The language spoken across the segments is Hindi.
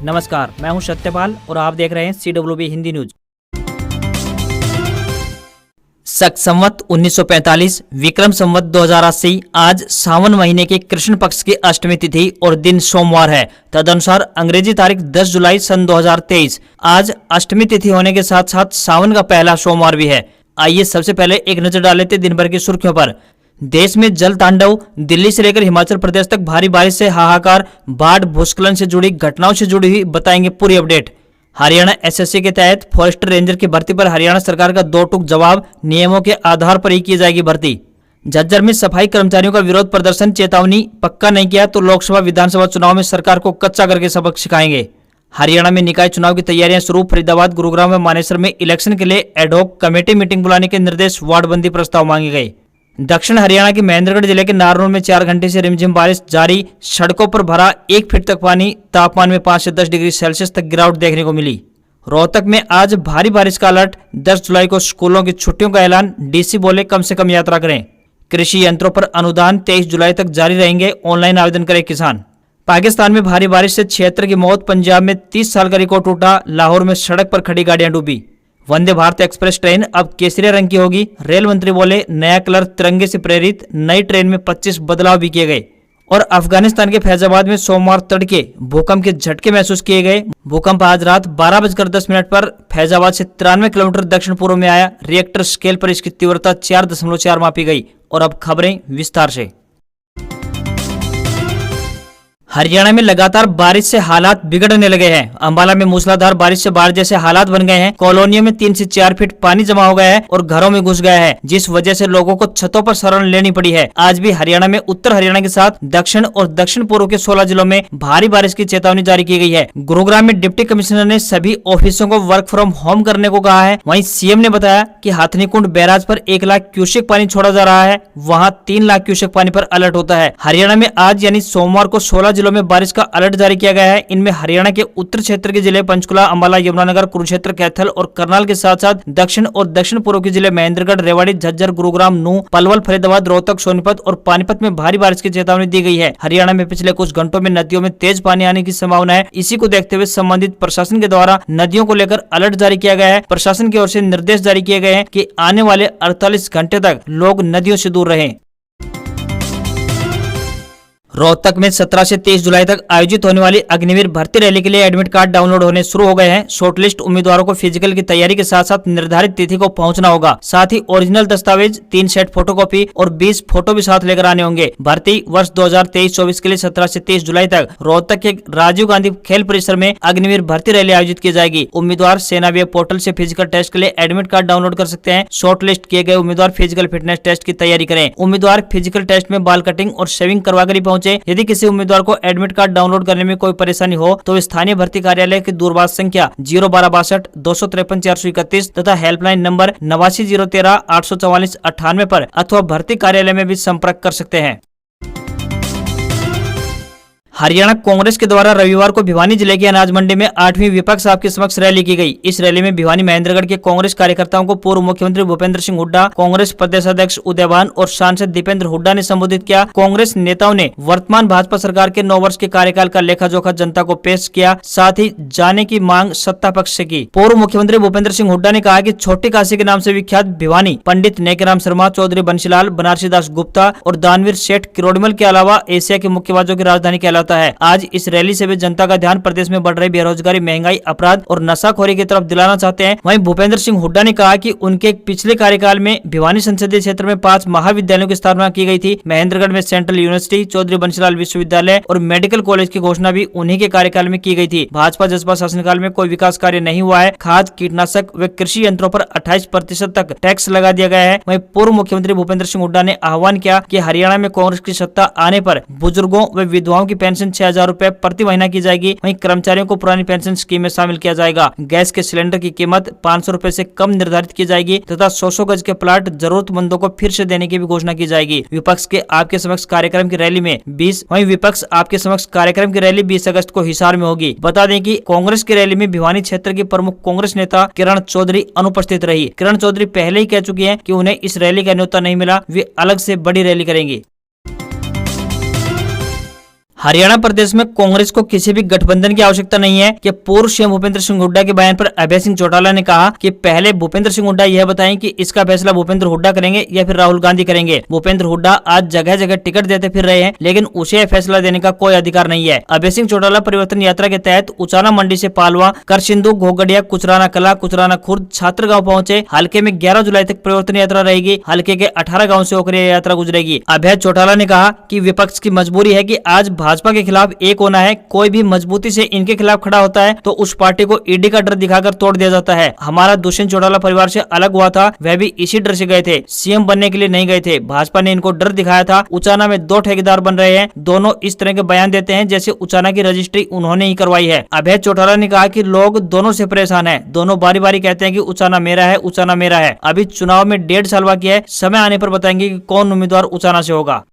नमस्कार, मैं हूं सत्यपाल और आप देख रहे हैं CWB हिंदी न्यूज। शक संवत 1945 विक्रम संवत 2080 आज सावन महीने के कृष्ण पक्ष की अष्टमी तिथि और दिन सोमवार है। तदनुसार अंग्रेजी तारीख 10 जुलाई सन 2023 आज अष्टमी तिथि होने के साथ साथ सावन का पहला सोमवार भी है। आइए सबसे पहले एक नजर डाल लेते दिन भर की सुर्खियों पर। देश में जल तांडव, दिल्ली से लेकर हिमाचल प्रदेश तक भारी बारिश से हाहाकार, बाढ़ भूस्खलन से जुड़ी घटनाओं से जुड़ी हुई बताएंगे पूरी अपडेट। हरियाणा एसएससी के तहत फॉरेस्ट रेंजर की भर्ती पर हरियाणा सरकार का दो टूक जवाब, नियमों के आधार पर ही की जाएगी भर्ती। झज्जर में सफाई कर्मचारियों का विरोध प्रदर्शन, चेतावनी, पक्का नहीं किया तो लोकसभा विधानसभा चुनाव में सरकार को कच्चा करके सबक सिखाएंगे। हरियाणा में निकाय चुनाव की तैयारियां शुरू, फरीदाबाद, गुरुग्राम व मानेसर में इलेक्शन के लिए एडहॉक कमेटी मीटिंग बुलाने के निर्देश, वार्डबंदी प्रस्ताव मांगे गए। दक्षिण हरियाणा के महेंद्रगढ़ जिले के नारनौल में 4 घंटे से रिमझिम बारिश जारी, सड़कों पर भरा 1 फीट तक पानी, तापमान में 5 से 10 डिग्री सेल्सियस तक गिरावट देखने को मिली। रोहतक में आज भारी बारिश का अलर्ट, 10 जुलाई को स्कूलों की छुट्टियों का ऐलान, डीसी बोले कम से कम यात्रा करें। कृषि यंत्रों पर अनुदान 23 जुलाई तक जारी रहेंगे, ऑनलाइन आवेदन करें किसान। पाकिस्तान में भारी बारिश से 76 की मौत, पंजाब में 30 साल का रिकॉर्ड टूटा, लाहौर में सड़क पर खड़ी गाड़ियां डूबी। वंदे भारत एक्सप्रेस ट्रेन अब केसरिया रंग की होगी, रेल मंत्री बोले नया कलर तिरंगे से प्रेरित, नई ट्रेन में 25 बदलाव भी किए गए। और अफगानिस्तान के फैजाबाद में सोमवार तड़के भूकंप के झटके महसूस किए गए। भूकंप आज रात 12:10 पर फैजाबाद से 93 किलोमीटर दक्षिण पूर्व में आया। रिएक्टर स्केल पर इसकी तीव्रता 4.4 मापी गई। और अब खबरें विस्तार से। हरियाणा में लगातार बारिश से हालात बिगड़ने लगे हैं। अंबाला में मूसलाधार बारिश से बाढ़ जैसे हालात बन गए हैं। कॉलोनियों में 3 से 4 फीट पानी जमा हो गया है और घरों में घुस गया है, जिस वजह से लोगों को छतों पर शरण लेनी पड़ी है। आज भी हरियाणा में उत्तर हरियाणा के साथ दक्षिण और दक्षिण पूर्व के 16 जिलों में भारी बारिश की चेतावनी जारी की गई है। गुरुग्राम में डिप्टी कमिश्नर ने सभी ऑफिसों को वर्क फ्रॉम होम करने को कहा है। वहीं सीएम ने बताया कि हाथनीकुंड बैराज पर 1 लाख क्यूसेक पानी छोड़ा जा रहा है, वहाँ 3 लाख क्यूसेक पानी पर अलर्ट होता है। हरियाणा में आज यानी सोमवार को 16 जिलों में बारिश का अलर्ट जारी किया गया है। इनमें हरियाणा के उत्तर क्षेत्र के जिले पंचकुला, अंबाला, यमुनानगर, कुरुक्षेत्र, कैथल और करनाल के साथ साथ दक्षिण और दक्षिण पूर्व के जिले महेंद्रगढ़, रेवाड़ी, झज्जर, गुरुग्राम, नूंह, पलवल, फरीदाबाद, रोहतक, सोनीपत और पानीपत में भारी बारिश की चेतावनी दी गई है। हरियाणा में पिछले कुछ घंटों में नदियों में तेज पानी आने की संभावना है। इसी को देखते हुए संबंधित प्रशासन के द्वारा नदियों को लेकर अलर्ट जारी किया गया है। प्रशासन की ओर से निर्देश जारी किए गए हैं कि आने वाले 48 घंटे तक लोग नदियों से दूर रहें। रोहतक में 17 से 23 जुलाई तक आयोजित होने वाली अग्निवीर भर्ती रैली के लिए एडमिट कार्ड डाउनलोड होने शुरू हो गए हैं। शॉर्टलिस्ट उम्मीदवारों को फिजिकल की तैयारी के साथ साथ निर्धारित तिथि को पहुंचना होगा। साथ ही ओरिजिनल दस्तावेज, 3 सेट फोटोकॉपी और 20 फोटो भी साथ लेकर आने होंगे। भर्ती वर्ष 2023-24 के लिए 17 से 23 जुलाई तक रोहतक के राजीव गांधी खेल परिसर में अग्निवीर भर्ती रैली आयोजित की जाएगी। उम्मीदवार सेना वेब पोर्टल से फिजिकल टेस्ट के लिए एडमिट कार्ड डाउनलोड कर सकते हैं। शॉर्टलिस्ट किए गए उम्मीदवार फिजिकल फिटनेस टेस्ट की तैयारी करें। उम्मीदवार फिजिकल टेस्ट में बाल कटिंग और शेविंग करवाकर ही पहुंचे। यदि किसी उम्मीदवार को एडमिट कार्ड डाउनलोड करने में कोई परेशानी हो तो स्थानीय भर्ती कार्यालय की दूरभाष संख्या 01262 253 431 तथा हेल्पलाइन नंबर 89 013 844 98 पर अथवा भर्ती कार्यालय में भी संपर्क कर सकते हैं। हरियाणा कांग्रेस के द्वारा रविवार को भिवानी जिले की अनाज मंडी में 8वीं विपक्ष आपके समक्ष रैली की गई। इस रैली में भिवानी महेंद्रगढ़ के कांग्रेस कार्यकर्ताओं को पूर्व मुख्यमंत्री भूपेंद्र सिंह हुड्डा, कांग्रेस प्रदेश अध्यक्ष उदयभान और सांसद दीपेंद्र हुड्डा ने संबोधित किया। कांग्रेस नेताओं ने वर्तमान भाजपा सरकार के 9 वर्ष के कार्यकाल का लेखा जोखा जनता को पेश किया, साथ ही जाने की मांग सत्ता पक्ष से की। पूर्व मुख्यमंत्री भूपेंद्र सिंह हुड्डा ने कहा कि छोटी काशी के नाम से विख्यात भिवानी पंडित नेकेराम शर्मा, चौधरी बंशीलाल, बनारसी दास गुप्ता और दानवीर सेठ किरोड़मल के अलावा एशिया के मुक्केबाजों की राजधानी कहलाता है। आज इस रैली से भी जनता का ध्यान प्रदेश में बढ़ रही बेरोजगारी, महंगाई, अपराध और नशाखोरी की तरफ दिलाना चाहते हैं। वहीं भूपेंद्र सिंह हुड्डा ने कहा कि उनके पिछले कार्यकाल में भिवानी संसदीय क्षेत्र में 5 महाविद्यालयों की स्थापना की गई थी। महेंद्रगढ़ में सेंट्रल यूनिवर्सिटी, चौधरी बंशीलाल विश्वविद्यालय और मेडिकल कॉलेज की घोषणा भी उन्हीं के कार्यकाल में की गई थी। भाजपा जसपा शासनकाल में कोई विकास कार्य नहीं हुआ है। खाद, कीटनाशक व कृषि यंत्रों पर 28% तक टैक्स लगा दिया गया है। वहीं पूर्व मुख्यमंत्री भूपेंद्र सिंह हुड्डा ने आह्वान किया कि हरियाणा में कांग्रेस की सत्ता आने पर बुजुर्गों व विधवाओं की पेंशन 6,000 रुपए प्रति महीना की जाएगी। वहीं कर्मचारियों को पुरानी पेंशन स्कीम में शामिल किया जाएगा। गैस के सिलेंडर की कीमत 500 रुपए से कम निर्धारित की जाएगी तथा 100 गज के प्लाट जरूरतमंदों को फिर से देने की भी घोषणा की जाएगी। विपक्ष के आपके समक्ष कार्यक्रम की रैली में 20 अगस्त को हिसार में होगी। बता दें कि कांग्रेस की रैली में भिवानी क्षेत्र की प्रमुख कांग्रेस नेता किरण चौधरी अनुपस्थित रही। किरण चौधरी पहले ही कह चुकी हैं कि उन्हें इस रैली का न्योता नहीं मिला, वे अलग से बड़ी रैली करेंगी। हरियाणा प्रदेश में कांग्रेस को किसी भी गठबंधन की आवश्यकता नहीं है कि पूर्व सीएम भूपेंद्र सिंह हुड्डा के बयान पर अभय सिंह चौटाला ने कहा कि पहले भूपेंद्र सिंह हुड्डा यह बताएं कि इसका फैसला भूपेंद्र हुड्डा करेंगे या फिर राहुल गांधी करेंगे। भूपेंद्र हुड्डा आज जगह जगह टिकट देते फिर रहे हैं, लेकिन उसे यह फैसला देने का कोई अधिकार नहीं है। अभय सिंह चौटाला परिवर्तन यात्रा के तहत उचाना मंडी से पालवा, करसिंधु, घोगड़िया, कुचराना कला, कुचराना खुर्द, छात्रगांव पहुंचे। हल्के में 11 जुलाई तक परिवर्तन यात्रा रहेगी। हल्के के 18 गाँव से होकर यह यात्रा गुजरेगी। अभय चौटाला ने कहा कि विपक्ष की मजबूरी है कि आज भाजपा के खिलाफ एक होना है। कोई भी मजबूती से इनके खिलाफ खड़ा होता है तो उस पार्टी को ईडी का डर दिखाकर तोड़ दिया जाता है। हमारा दुष्यंत चौटाला परिवार से अलग हुआ था, वह भी इसी डर से गए थे, सीएम बनने के लिए नहीं गए थे। भाजपा ने इनको डर दिखाया था। उचाना में 2 ठेकेदार बन रहे हैं। दोनों इस तरह के बयान देते हैं जैसे उचाना की रजिस्ट्री उन्होंने ही करवाई है। अभय चौटाला ने कहा कि लोग दोनों से परेशान है। दोनों बारी बारी कहते हैं कि उचाना मेरा है, उचाना मेरा है। अभी चुनाव में 1.5 साल बाकी है। समय आने पर बताएंगे कि कौन उम्मीदवार उचाना से होगा।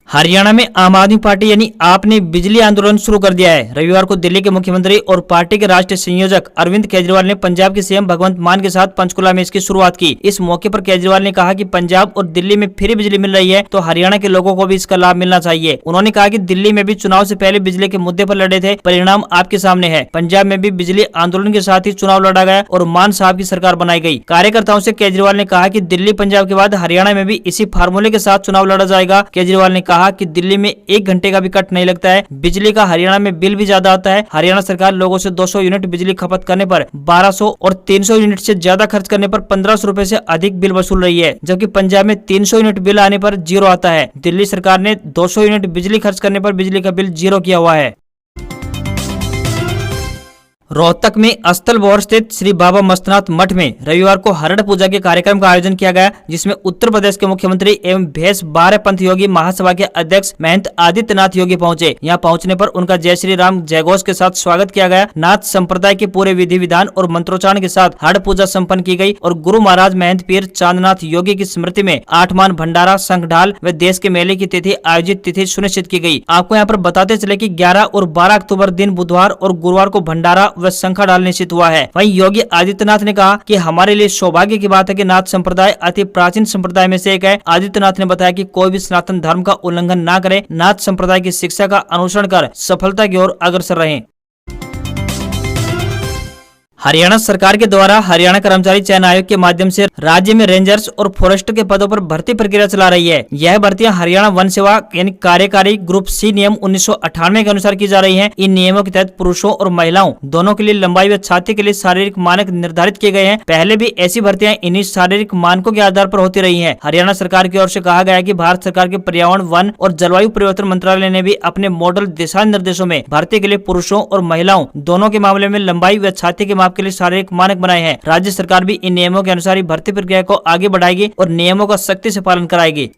हरियाणा में आम आदमी पार्टी यानी आप ने बिजली आंदोलन शुरू कर दिया है। रविवार को दिल्ली के मुख्यमंत्री और पार्टी के राष्ट्रीय संयोजक अरविंद केजरीवाल ने पंजाब के सीएम भगवंत मान के साथ पंचकुला में इसकी शुरुआत की। इस मौके पर केजरीवाल ने कहा कि पंजाब और दिल्ली में फ्री बिजली मिल रही है तो हरियाणा के लोगों को भी इसका लाभ मिलना चाहिए। उन्होंने कहा कि दिल्ली में भी चुनाव से पहले बिजली के मुद्दे पर लड़े थे, परिणाम आपके सामने है। पंजाब में भी बिजली आंदोलन के साथ ही चुनाव लड़ा गया और मान साहब की सरकार बनाई गई। कार्यकर्ताओं से केजरीवाल ने कहा कि दिल्ली पंजाब के बाद हरियाणा में भी इसी फार्मूले के साथ चुनाव लड़ा जाएगा। केजरीवाल ने कहा कि दिल्ली में 1 घंटे का भी कट नहीं लगता है। बिजली का हरियाणा में बिल भी ज्यादा आता है। हरियाणा सरकार लोगों से 200 यूनिट बिजली खपत करने पर 1200 और 300 यूनिट से ज्यादा खर्च करने पर 1500 रुपए से अधिक बिल वसूल रही है, जबकि पंजाब में 300 यूनिट बिल आने पर 0 आता है। दिल्ली सरकार ने 200 यूनिट बिजली खर्च करने पर बिजली का बिल 0 किया हुआ है। रोहतक में अस्थल बोहर स्थित श्री बाबा मस्तनाथ मठ में रविवार को हरड़ पूजा के कार्यक्रम का आयोजन किया गया, जिसमें उत्तर प्रदेश के मुख्यमंत्री एवं भेष 12 पंथ योगी महासभा के अध्यक्ष महंत आदित्यनाथ योगी पहुंचे। यहां पहुंचने पर उनका जय श्री राम जयघोष के साथ स्वागत किया गया। नाथ संप्रदाय के पूरे विधि विधान और मंत्रोच्चारण के साथ हरड़ पूजा संपन्न की गई और गुरु महाराज महंत पीर चांदनाथ योगी की स्मृति में 8 मान भंडारा, शंखढाल व देश के मेले की तिथि सुनिश्चित की गई। आपको यहाँ पर बताते चले कि 11 और 12 अक्टूबर दिन बुधवार और गुरुवार को भंडारा व शंखढाल निश्चित हुआ है। वहीं योगी आदित्यनाथ ने कहा कि हमारे लिए सौभाग्य की बात है कि नाथ संप्रदाय अति प्राचीन संप्रदाय में से एक है। आदित्यनाथ ने बताया कि कोई भी सनातन धर्म का उल्लंघन न करे, नाथ संप्रदाय की शिक्षा का अनुसरण कर सफलता की ओर अग्रसर रहें। हरियाणा सरकार के द्वारा हरियाणा कर्मचारी चयन आयोग के माध्यम से राज्य में रेंजर्स और फॉरेस्टर के पदों पर भर्ती प्रक्रिया चला रही है। यह भर्तियां हरियाणा वन सेवा यानी कार्यकारी ग्रुप सी नियम 1998 के अनुसार की जा रही हैं। इन नियमों के तहत पुरुषों और महिलाओं दोनों के लिए लंबाई व छाती के लिए शारीरिक मानक निर्धारित किए गए हैं। पहले भी ऐसी भर्तियां इन्हीं शारीरिक मानकों के आधार पर होती रही है। हरियाणा सरकार की ओर से कहा गया है कि भारत सरकार के पर्यावरण, वन और जलवायु परिवर्तन मंत्रालय ने भी अपने मॉडल दिशा निर्देशों में भर्ती के लिए पुरुषों और महिलाओं दोनों के मामले में लंबाई व छाती के माप के लिए शारीरिक मानक बनाए हैं। राज्य सरकार भी इन नियमों के अनुसार ही भर्ती प्रक्रिया को आगे बढ़ाएगी और नियमों का सख्ती से पालन कराएगी।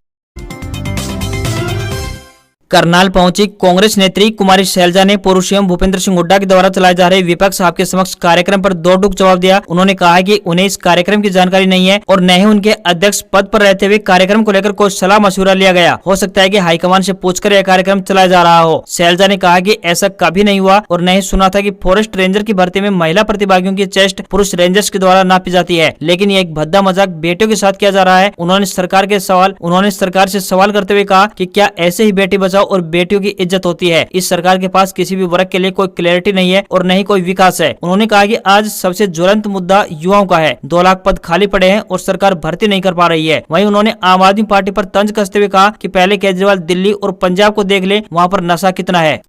करनाल पहुंची कांग्रेस नेत्री कुमारी शैलजा ने पूर्व सीएम भूपेंद्र सिंह हुड्डा के द्वारा चलाए जा रहे विपक्ष आपके समक्ष कार्यक्रम पर दो टूक जवाब दिया। उन्होंने कहा कि उन्हें इस कार्यक्रम की जानकारी नहीं है और न ही उनके अध्यक्ष पद पर रहते हुए कार्यक्रम को लेकर कोई सलाह मशवरा लिया गया। हो सकता है कि हाईकमान से पूछकर यह कार्यक्रम चलाया जा रहा हो। शैलजा ने कहा कि ऐसा कभी नहीं हुआ और न ही सुना था कि फॉरेस्ट रेंजर की भर्ती में महिला प्रतिभागियों की चेस्ट पुरुष रेंजर्स के द्वारा नापी जाती है, लेकिन ये एक भद्दा मजाक बेटियों के साथ किया जा रहा है। उन्होंने सरकार से सवाल करते हुए कहा कि क्या ऐसे ही बेटी बचाओ और बेटियों की इज्जत होती है। इस सरकार के पास किसी भी वर्ग के लिए कोई क्लैरिटी नहीं है और न ही कोई विकास है। उन्होंने कहा कि आज सबसे ज्वलंत मुद्दा युवाओं का है। 2 लाख पद खाली पड़े हैं और सरकार भर्ती नहीं कर पा रही है। वहीं उन्होंने आम आदमी पार्टी पर तंज कसते हुए कहा कि पहले केजरीवाल दिल्ली और पंजाब को देख ले, वहाँ पर नशा कितना है।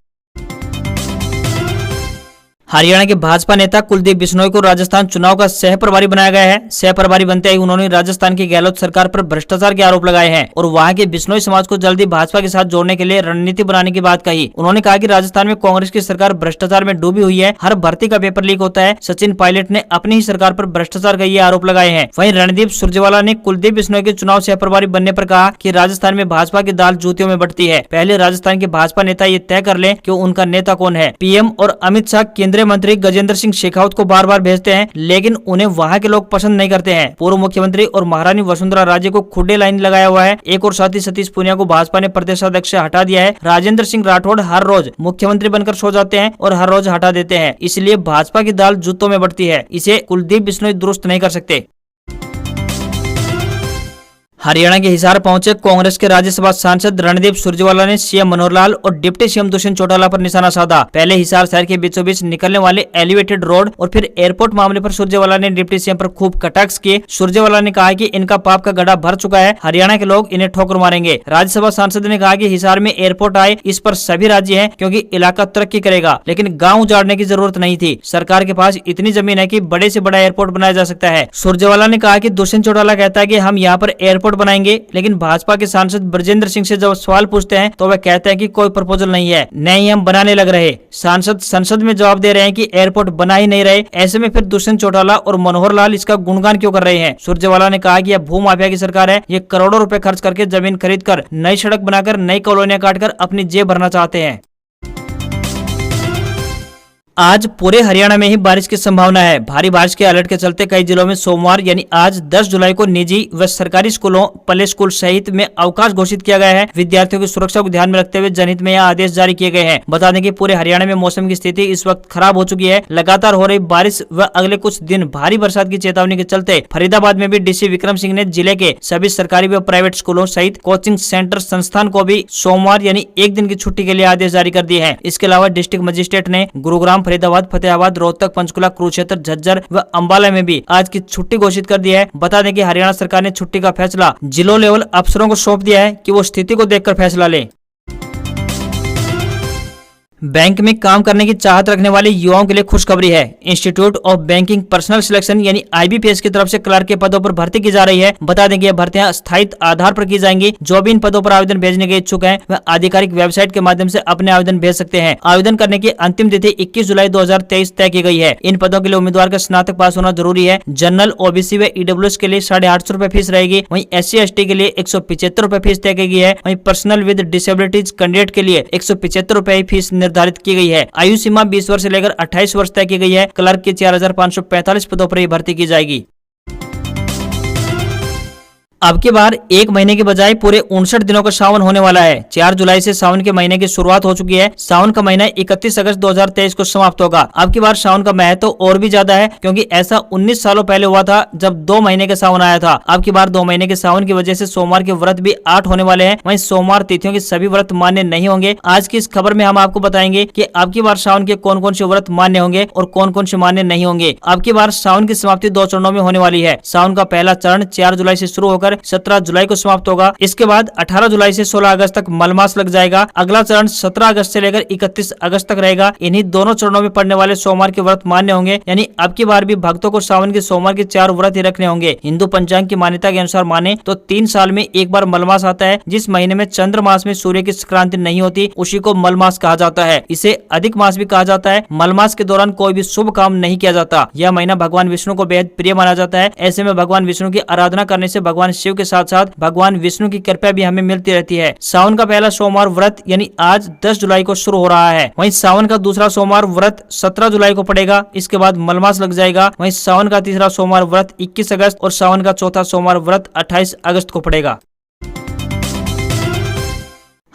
हरियाणा के भाजपा नेता कुलदीप बिश्नोई को राजस्थान चुनाव का सह प्रभारी बनाया गया है। सह प्रभारी बनते ही उन्होंने राजस्थान की गहलोत सरकार पर भ्रष्टाचार के आरोप लगाए हैं और वहां के बिश्नोई समाज को जल्दी भाजपा के साथ जोड़ने के लिए रणनीति बनाने की बात कही। उन्होंने कहा कि राजस्थान में कांग्रेस की सरकार भ्रष्टाचार में डूबी हुई है। हर भर्ती का पेपर लीक होता है। सचिन पायलट ने अपनी ही सरकार पर भ्रष्टाचार का ये आरोप लगाए हैं। वहीं रणदीप सुरजेवाला ने कुलदीप बिश्नोई के चुनाव सह प्रभारी बनने पर कहा कि राजस्थान में भाजपा की दाल जूतियों में बढ़ती है। पहले राजस्थान के भाजपा नेता ये तय कर लें कि उनका नेता कौन है। पीएम और अमित शाह केंद्रीय मंत्री गजेंद्र सिंह शेखावत को बार बार भेजते हैं, लेकिन उन्हें वहां के लोग पसंद नहीं करते हैं। पूर्व मुख्यमंत्री और महारानी वसुंधरा राजे को खुडे लाइन लगाया हुआ है। एक और साथी सतीश पूनिया को भाजपा ने प्रदेशाध्यक्ष से हटा दिया है। राजेंद्र सिंह राठौड़ हर रोज मुख्यमंत्री बनकर सो जाते हैं और हर रोज हटा देते हैं, इसलिए भाजपा की दाल जूतों में बढ़ती है। इसे कुलदीप बिश्नोई दुरुस्त नहीं कर सकते। हरियाणा के हिसार पहुंचे कांग्रेस के राज्यसभा सांसद रणदीप सुरजेवाला ने सीएम मनोहर लाल और डिप्टी सीएम दुष्यंत चौटाला पर निशाना साधा। पहले हिसार शहर के बीचों बीच निकलने वाले एलिवेटेड रोड और फिर एयरपोर्ट मामले पर सुरजेवाला ने डिप्टी सीएम पर खूब कटाक्ष किए। सुरजेवाला ने कहा कि इनका पाप का गड्ढा भर चुका है, हरियाणा के लोग इन्हें ठोकर मारेंगे। राज्यसभा सांसद ने कहा कि हिसार में एयरपोर्ट आए इस पर सभी राज्य हैं क्योंकि इलाका तरक्की करेगा, लेकिन गाँव उजाड़ने की जरूरत नहीं थी। सरकार के पास इतनी जमीन है कि बड़े से बड़ा एयरपोर्ट बनाया जा सकता है। सुरजेवाला ने कहा कि दुष्यंत चौटाला कहता है कि हम यहाँ पर एयरपोर्ट बनाएंगे, लेकिन भाजपा के सांसद ब्रजेंद्र सिंह से जब सवाल पूछते हैं तो वह कहते हैं कि कोई प्रपोजल नहीं है, न ही हम बनाने लग रहे। सांसद संसद में जवाब दे रहे हैं कि एयरपोर्ट बना ही नहीं रहे, ऐसे में फिर दुष्यंत चौटाला और मनोहर लाल इसका गुणगान क्यों कर रहे हैं। सुरजेवाला ने कहा कि यह भूमाफिया की सरकार है, ये करोड़ों रुपए खर्च करके जमीन खरीद कर नई सड़क बनाकर नई कॉलोनियां काटकर अपनी जेब भरना चाहते हैं। आज पूरे हरियाणा में ही बारिश की संभावना है। भारी बारिश के अलर्ट के चलते कई जिलों में सोमवार यानी आज 10 जुलाई को निजी व सरकारी स्कूलों, प्ले स्कूल सहित में अवकाश घोषित किया गया है। विद्यार्थियों की सुरक्षा को ध्यान में रखते हुए जनहित में यह आदेश जारी किए गए हैं। बता दें कि पूरे हरियाणा में मौसम की स्थिति इस वक्त खराब हो चुकी है। लगातार हो रही बारिश व अगले कुछ दिन भारी बरसात की चेतावनी के चलते फरीदाबाद में भी डीसी विक्रम सिंह ने जिले के सभी सरकारी व प्राइवेट स्कूलों सहित कोचिंग सेंटर संस्थान को भी सोमवार यानी एक दिन की छुट्टी के लिए आदेश जारी कर दिए हैं। इसके अलावा डिस्ट्रिक्ट मजिस्ट्रेट ने गुरुग्राम, फरीदाबाद, फतेहाबाद, रोहतक, पंचकुला, कुरुक्षेत्र, झज्जर व अंबाला में भी आज की छुट्टी घोषित कर दी है। बता दें कि हरियाणा सरकार ने छुट्टी का फैसला जिलों लेवल अफसरों को सौंप दिया है कि वो स्थिति को देखकर फैसला लें। बैंक में काम करने की चाहत रखने वाले युवाओं के लिए खुशखबरी है। Institute of banking personal selection यानी IBPS की तरफ से क्लर्क के पदों पर भर्ती की जा रही है। बता दें कि यह भर्तियां स्थायी आधार पर की जाएंगी। जो भी इन पदों पर आवेदन भेजने के इच्छुक हैं वह आधिकारिक वेबसाइट के माध्यम से अपने आवेदन भेज सकते हैं। आवेदन करने की अंतिम तिथि 21 जुलाई 2023 तय की गई है। इन पदों के लिए उम्मीदवार का स्नातक पास होना जरूरी है। जनरल, OBC व EWS के लिए 850 रुपए फीस रहेगी। वहीं SC/ST के लिए 175 रुपए फीस तय की गई है। वहीं पर्सनल विद डिसेबिलिटीज कैंडिडेट के लिए 175 रुपए फीस निर्धारित की गई है। आयु सीमा 20 वर्ष से लेकर 28 वर्ष तक की गई है। क्लर्क की 4545 पदों पर भर्ती की जाएगी। अब की बार एक महीने के बजाय पूरे 59 दिनों का सावन होने वाला है। 4 जुलाई से सावन के महीने की शुरुआत हो चुकी है। सावन का महीना 31 अगस्त 2023 को समाप्त होगा। अब की बार सावन का महत्व तो और भी ज्यादा है क्योंकि ऐसा 19 सालों पहले हुआ था जब 2 महीने के सावन आया था। अब की बार 2 महीने के सावन की वजह से सोमवार के व्रत भी 8 होने वाले हैं। वहीं सोमवार तिथियों के सभी व्रत मान्य नहीं होंगे। आज की इस खबर में हम आपको बताएंगे कि अब की बार सावन के कौन कौन से व्रत मान्य होंगे और कौन कौन से मान्य नहीं होंगे। अब की बार सावन की समाप्ति 2 चरणों में होने वाली है। सावन का पहला चरण 4 जुलाई से शुरू होकर 17 जुलाई को समाप्त होगा। इसके बाद 18 जुलाई से 16 अगस्त तक मलमास लग जाएगा। अगला चरण 17 अगस्त से लेकर 31 अगस्त तक रहेगा। इन्हीं दोनों चरणों में पड़ने वाले सोमवार के व्रत मान्य होंगे। यानी अब की बार भी भक्तों को सावन के सोमवार के 4 व्रत ही रखने होंगे। हिंदू पंचांग की मान्यता के अनुसार माने तो 3 साल में एक बार मलमास आता है। जिस महीने में चंद्र मास में सूर्य की संक्रांति नहीं होती उसी को मलमास कहा जाता है। इसे अधिक मास भी कहा जाता है। मलमास के दौरान कोई भी शुभ काम नहीं किया जाता। यह महीना भगवान विष्णु को बेहद प्रिय माना जाता है। ऐसे में भगवान विष्णु की आराधना करने से भगवान शिव के साथ साथ भगवान विष्णु की कृपा भी हमें मिलती रहती है। सावन का पहला सोमवार व्रत यानी आज 10 जुलाई को शुरू हो रहा है। वहीं सावन का दूसरा सोमवार व्रत 17 जुलाई को पड़ेगा। इसके बाद मलमास लग जाएगा। वहीं सावन का तीसरा सोमवार व्रत 21 अगस्त और सावन का चौथा सोमवार व्रत 28 अगस्त को पड़ेगा।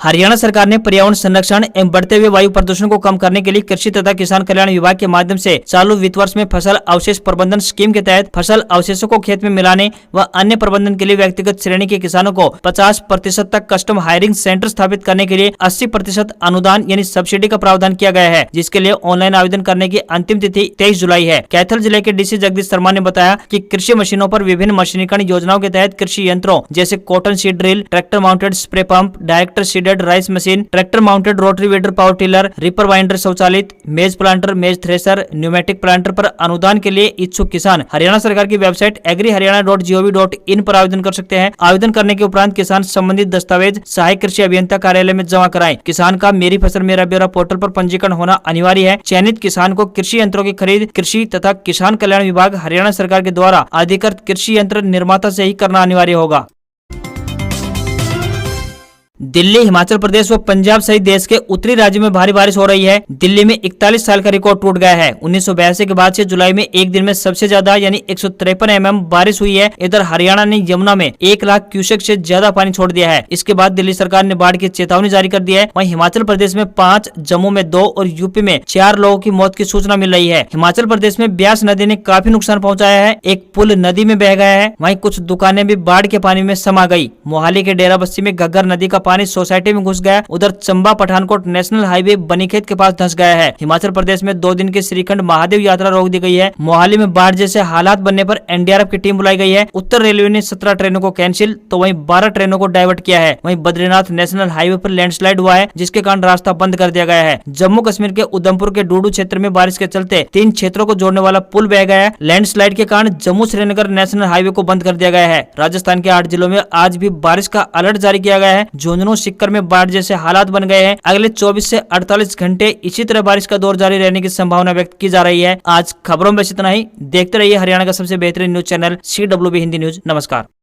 हरियाणा सरकार ने पर्यावरण संरक्षण एवं बढ़ते हुए वायु प्रदूषण को कम करने के लिए कृषि तथा किसान कल्याण विभाग के माध्यम से चालू वित्त वर्ष में फसल अवशेष प्रबंधन स्कीम के तहत फसल अवशेषों को खेत में मिलाने व अन्य प्रबंधन के लिए व्यक्तिगत श्रेणी के किसानों को 50% तक कस्टम हायरिंग सेंटर स्थापित करने के लिए 80% अनुदान यानी सब्सिडी का प्रावधान किया गया है, जिसके लिए ऑनलाइन आवेदन करने की अंतिम तिथि 23 जुलाई है। कैथल जिले के डीसी जगदीश शर्मा ने बताया कि कृषि मशीनों पर विभिन्न मशीनीकरण योजनाओं के तहत कृषि यंत्रों जैसे cotton seed drill, tractor mounted spray pump, director seeded rice machine, tractor mounted rotary weeder power tiller, ripper winder स्वचालित, मेज प्लांटर, मेज थ्रेशर, न्यूमेटिक प्लांटर पर अनुदान के लिए इच्छुक किसान हरियाणा सरकार की वेबसाइट agriharyana.gov.in पर आवेदन कर सकते हैं। आवेदन करने के उपरांत किसान संबंधित दस्तावेज सहायक कृषि अभियंता कार्यालय में जमा कराएं। किसान का मेरी फसल मेरा ब्यौरा पोर्टल पर पंजीकरण होना अनिवार्य है। चयनित किसान को कृषि यंत्रों की खरीद कृषि तथा किसान कल्याण विभाग हरियाणा सरकार के द्वारा अधिकृत कृषि यंत्र निर्माता से ही करना अनिवार्य होगा। दिल्ली, हिमाचल प्रदेश व पंजाब सहित देश के उत्तरी राज्यों में भारी बारिश हो रही है। दिल्ली में 41 साल का रिकॉर्ड टूट गया है। 1982 के बाद से जुलाई में एक दिन में सबसे ज्यादा यानी 153 mm बारिश हुई है। इधर हरियाणा ने यमुना में 1 लाख क्यूसेक से ज्यादा पानी छोड़ दिया है। इसके बाद दिल्ली सरकार ने बाढ़ की चेतावनी जारी कर दी है। वहीं हिमाचल प्रदेश में 5, जम्मू में 2 और यूपी में 4 लोगों की मौत की सूचना मिल रही है। हिमाचल प्रदेश में ब्यास नदी ने काफी नुकसान पहुंचाया है। एक पुल नदी में बह गया है। वहीं कुछ दुकानें भी बाढ़ के पानी में समा गई। मोहाली के डेरा बस्सी में घग्गर नदी का पानी सोसाइटी में घुस गया। उधर चंबा पठानकोट नेशनल हाईवे बनीखेत के पास धंस गया है। हिमाचल प्रदेश में 2 दिन की श्रीखंड महादेव यात्रा रोक दी गई है। मोहाली में बाढ़ जैसे हालात बनने पर एनडीआरएफ की टीम बुलाई गई है। उत्तर रेलवे ने 17 ट्रेनों को कैंसिल तो वहीं 12 ट्रेनों को डाइवर्ट किया है। वहीं बद्रीनाथ नेशनल हाईवे पर लैंडस्लाइड हुआ है, जिसके कारण रास्ता बंद कर दिया गया है। जम्मू कश्मीर के उधमपुर के डूडू क्षेत्र में बारिश के चलते 3 क्षेत्रों को जोड़ने वाला पुल बह गया है। लैंडस्लाइड के कारण जम्मू श्रीनगर नेशनल हाईवे को बंद कर दिया गया है। राजस्थान के 8 जिलों में आज भी बारिश का अलर्ट जारी किया गया है। झुंझुनू, सिक्कर में बाढ़ जैसे हालात बन गए हैं। अगले 24 से 48 घंटे इसी तरह बारिश का दौर जारी रहने की संभावना व्यक्त की जा रही है। आज खबरों में बस इतना ही। देखते रहिए हरियाणा का सबसे बेहतरीन news channel CWB Hindi news. नमस्कार।